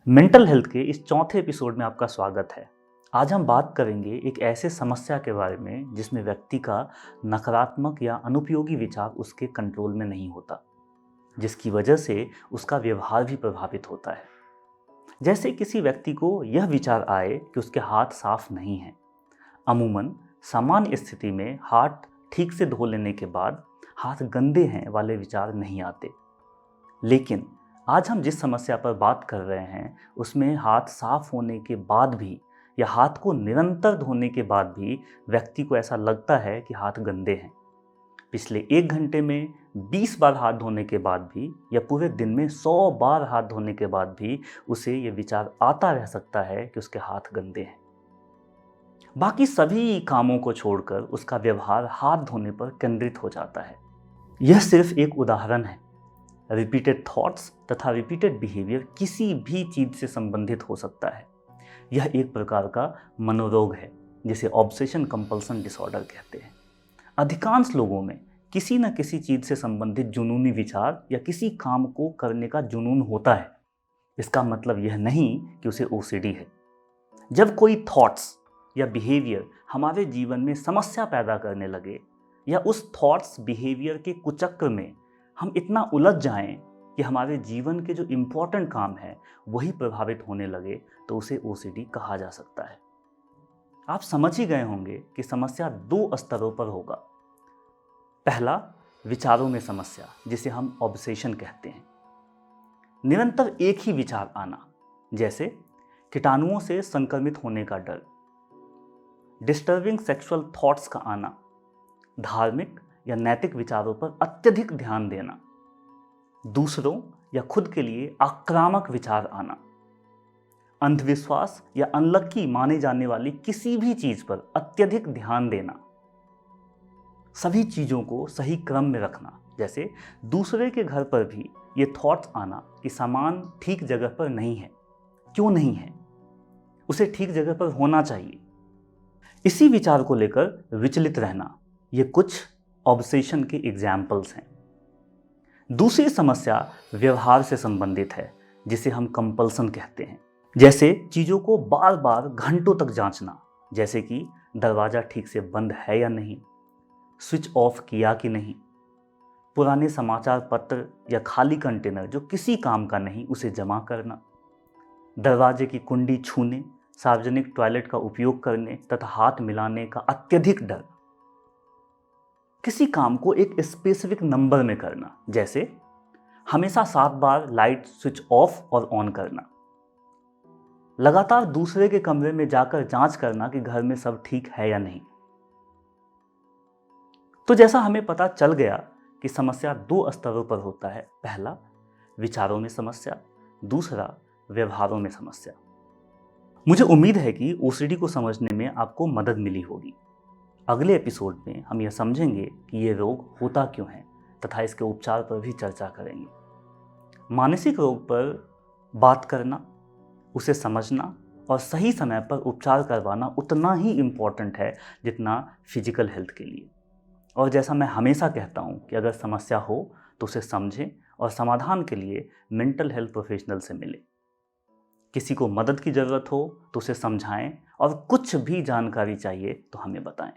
Mental health के इस चौथे एपिसोड में आपका स्वागत है। आज हम बात करेंगे एक ऐसे समस्या के बारे में जिसमें व्यक्ति का नकारात्मक या अनुपयोगी विचार उसके कंट्रोल में नहीं होता, जिसकी वजह से उसका व्यवहार भी प्रभावित होता है। जैसे किसी व्यक्ति को यह विचार आए कि उसके हाथ साफ नहीं हैं। अमूमन सामान्य स्थिति में हाथ ठीक से धो लेने के बाद हाथ गंदे हैं वाले विचार नहीं आते, लेकिन आज हम जिस समस्या पर बात कर रहे हैं उसमें हाथ साफ होने के बाद भी या हाथ को निरंतर धोने के बाद भी व्यक्ति को ऐसा लगता है कि हाथ गंदे हैं। पिछले 1 घंटे में 20 बार हाथ धोने के बाद भी या पूरे दिन में 100 बार हाथ धोने के बाद भी उसे ये विचार आता रह सकता है कि उसके हाथ गंदे हैं। बाकी सभी कामों को छोड़कर उसका व्यवहार हाथ धोने पर केंद्रित हो जाता है। यह सिर्फ एक उदाहरण है। रिपीटेड थॉट्स तथा रिपीटेड बिहेवियर किसी भी चीज से संबंधित हो सकता है। यह एक प्रकार का मनोरोग है जिसे ऑब्सेशन कंपल्सन डिसऑर्डर कहते हैं। अधिकांश लोगों में किसी न किसी चीज से संबंधित जुनूनी विचार या किसी काम को करने का जुनून होता है। इसका मतलब यह नहीं कि उसे ओसीडी है। जब कोई थॉट्स या बिहेवियर हमारे जीवन में समस्या पैदा करने लगे या उस थॉट्स बिहेवियर के कुचक्र में हम इतना उलझ जाएं कि हमारे जीवन के जो इम्पोर्टेंट काम है वही प्रभावित होने लगे, तो उसे ओसीडी कहा जा सकता है। आप समझ ही गए होंगे कि समस्या 2 स्तरों पर होगा। पहला, विचारों में समस्या, जिसे हम ऑब्सेशन कहते हैं। निरंतर एक ही विचार आना, जैसे कीटाणुओं से संक्रमित होने का डर, डिस्टर्बिंग सेक्सुअल थॉट्स का आना, धार्मिक या नैतिक विचारों पर अत्यधिक ध्यान देना, दूसरों या खुद के लिए आक्रामक विचार आना, अंधविश्वास या अनलक्की माने जाने वाली किसी भी चीज पर अत्यधिक ध्यान देना, सभी चीजों को सही क्रम में रखना, जैसे दूसरे के घर पर भी ये थॉट्स आना कि सामान ठीक जगह पर नहीं है, क्यों नहीं है, उसे ठीक जगह पर होना चाहिए। इसी विचार को लेकर विचलित रहना, ये कुछ ऑब्सेशन के एग्जाम्पल्स हैं। दूसरी समस्या व्यवहार से संबंधित है, जिसे हम कंपल्सन कहते हैं। जैसे चीज़ों को बार बार घंटों तक जांचना, जैसे कि दरवाज़ा ठीक से बंद है या नहीं, स्विच ऑफ किया कि नहीं, पुराने समाचार पत्र या खाली कंटेनर जो किसी काम का नहीं उसे जमा करना, दरवाजे की कुंडी छूने, सार्वजनिक टॉयलेट का उपयोग करने तथा हाथ मिलाने का अत्यधिक डर, किसी काम को एक स्पेसिफिक नंबर में करना, जैसे हमेशा 7 बार लाइट स्विच ऑफ और ऑन करना, लगातार दूसरे के कमरे में जाकर जांच करना कि घर में सब ठीक है या नहीं। तो जैसा हमें पता चल गया कि समस्या 2 स्तरों पर होता है। पहला, विचारों में समस्या, दूसरा, व्यवहारों में समस्या। मुझे उम्मीद है कि ओसीडी को समझने में आपको मदद मिली होगी। अगले एपिसोड में हम यह समझेंगे कि ये रोग होता क्यों है तथा इसके उपचार पर भी चर्चा करेंगे। मानसिक रोग पर बात करना, उसे समझना और सही समय पर उपचार करवाना उतना ही इम्पोर्टेंट है जितना फिजिकल हेल्थ के लिए। और जैसा मैं हमेशा कहता हूँ कि अगर समस्या हो तो उसे समझें और समाधान के लिए मेंटल हेल्थ प्रोफेशनल से मिलें। किसी को मदद की ज़रूरत हो तो उसे समझाएं और कुछ भी जानकारी चाहिए तो हमें बताएं।